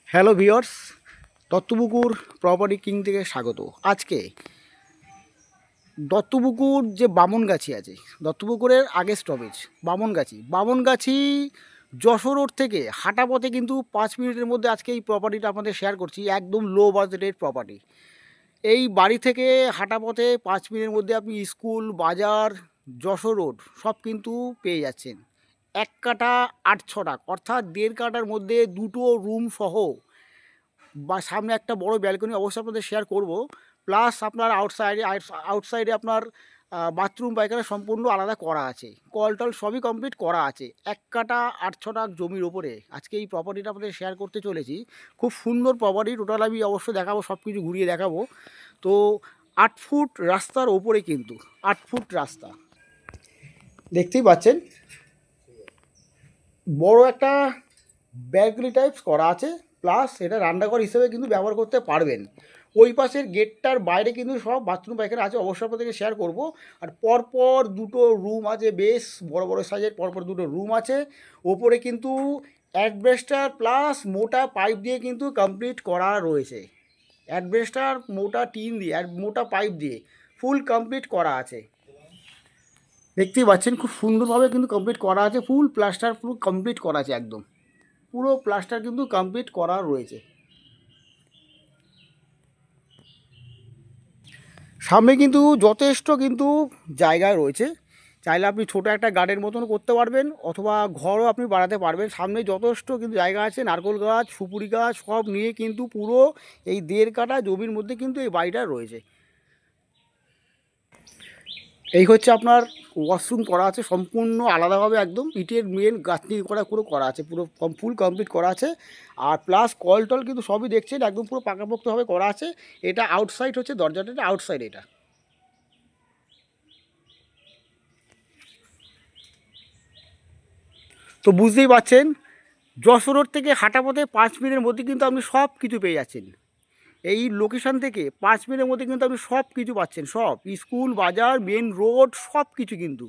Hello viewers, Duttapukur property king থেকে স্বাগত। আজকে দত্তপুকুর যে বামনগাছি আছে, দত্তপুকুরের আগে স্টপেজ বামনগাছি যশোর রোড থেকে হাঁটা পথে কিন্তু 5 মিনিটের মধ্যে আজকে এই প্রপার্টিটা আপনাদের শেয়ার করছি। একদম লো বাজেটের প্রপার্টি। এই বাড়ি থেকে হাঁটা পথে 5 মিনিটের মধ্যে আপনি স্কুল, বাজার, যশোর রোড সব কিন্তু পেয়ে যাচ্ছেন। 1 কাঠা 8 ছটাক, অর্থাৎ 1.5 কাঠার মধ্যে 2টো রুম সহ বা সামনে একটা বড় ব্যালকনি অবশ্যই আপনাদের শেয়ার করব। প্লাস আপনার আউটসাইডে আপনার বাথরুম পায়খানা সম্পূর্ণ আলাদা করা আছে, কল টল সবই কমপ্লিট করা আছে। 1 কাঠা 8 ছটাক জমির ওপরে আজকে এই প্রপার্টিটা আপনাদের শেয়ার করতে চলেছি। খুব সুন্দর প্রপার্টি, টোটাল আমি অবশ্যই দেখাবো, সব কিছু ঘুরিয়ে দেখাবো। তো 8 ফুট রাস্তার ওপরে কিন্তু 8 ফুট রাস্তা দেখতেই পাচ্ছেন, বড় একটা ব্যালকনি টাইপস করা আছে। প্লাস এটা রান্নাঘর হিসেবে কিন্তু ব্যবহার করতে পারবেন। ওই পাশের গেটটার বাইরে কিন্তু সব বাথরুম পায়খানা আছে, অবশ্যই আপনাদেরকে শেয়ার করব। আর পরপর 2টো রুম আছে, বেশ বড় বড় সাইজের পরপর 2টো রুম আছে। ওপরে কিন্তু অ্যাডবেস্টার প্লাস মোটা পাইপ দিয়ে কিন্তু কমপ্লিট করা রয়েছে। অ্যাডবেস্টার মোটা টিন দিয়ে আর মোটা পাইপ দিয়ে ফুল কমপ্লিট করা আছে। দেখতেই পাচ্ছেন খুব সুন্দরভাবে কিন্তু কমপ্লিট করা আছে, ফুল প্লাস্টার পুরো কমপ্লিট করা আছে, একদম পুরো প্লাস্টার কিন্তু কমপ্লিট করা রয়েছে। সামনে কিন্তু যথেষ্ট কিন্তু জায়গা রয়েছে, চাইলে আপনি ছোটো একটা গার্ডেন মতন করতে পারবেন, অথবা ঘরও আপনি বাড়াতে পারবেন। সামনে যথেষ্ট কিন্তু জায়গা আছে, নারকেল গাছ, সুপুরি গাছ সব নিয়ে কিন্তু পুরো এই 1.5 কাঠা জমির মধ্যে কিন্তু এই বাড়িটা রয়েছে। এই হচ্ছে আপনার ওয়াশরুম করা আছে সম্পূর্ণ আলাদাভাবে, একদম ইটের মেন গাঁথনি করা পুরো করা আছে, পুরো ফুল কমপ্লিট করা আছে। আর প্লাস কল টল কিন্তু সবই দেখছেন একদম পুরো পাকাপোক্তভাবে করা আছে। এটা আউটসাইড হচ্ছে দরজাটা, এটা আউটসাইড। এটা তো বুঝতেই পারছেন, যশোর রোড থেকে হাঁটা পথে 5 মিনিটের মধ্যে কিন্তু আপনি সব কিছু পেয়ে যাচ্ছেন। এই লোকেশান থেকে 5 মিনিটের মধ্যে কিন্তু আপনি সব কিছু পাচ্ছেন, সব স্কুল, বাজার, মেন রোড সব কিছু কিন্তু।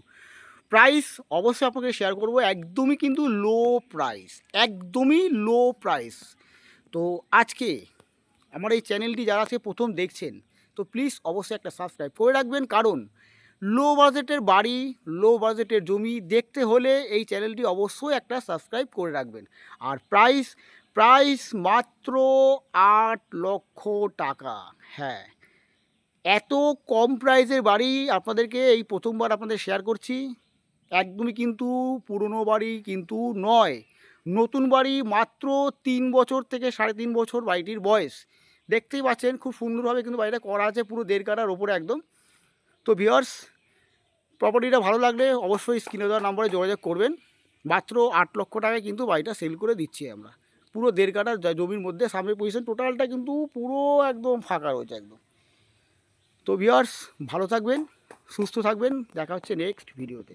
প্রাইস অবশ্যই আপনাকে শেয়ার করব, একদমই কিন্তু লো প্রাইস, একদমই লো প্রাইস। তো আজকে আমার এই চ্যানেলটি যারা আজকে প্রথম দেখছেন, তো প্লিজ অবশ্যই একটা সাবস্ক্রাইব করে রাখবেন, কারণ লো বাজেটের বাড়ি, লো বাজেটের জমি দেখতে হলে এই চ্যানেলটি অবশ্যই একটা সাবস্ক্রাইব করে রাখবেন। আর প্রাইস প্রাইস মাত্র 8 লক্ষ টাকা। হ্যাঁ, এত কম প্রাইসের বাড়ি আপনাদেরকে এই প্রথমবার আপনাদের শেয়ার করছি। একদমই কিন্তু পুরনো বাড়ি কিন্তু নয়, নতুন বাড়ি, মাত্র 3 বছর থেকে 3.5 বছর বাড়িটির বয়স। দেখতেই পাচ্ছেন খুব সুন্দরভাবে কিন্তু বাড়িটা করা আছে, পুরো 1.5 কাঠার ওপরে একদম। তো ভিউয়ার্স, প্রপার্টিটা ভালো লাগলে অবশ্যই স্ক্রিনে দেওয়া নম্বরে যোগাযোগ করবেন। মাত্র 8 লক্ষ টাকায় কিন্তু বাড়িটা সেল করে দিচ্ছি আমরা, পুরো 1.5 কাঠার জমির মধ্যে। সামনের পজিশন টোটালটা কিন্তু পুরো একদম ফাঁকা রয়েছে একদম। তো ভিউয়ার্স, ভালো থাকবেন, সুস্থ থাকবেন, দেখা হচ্ছে নেক্সট ভিডিওতে।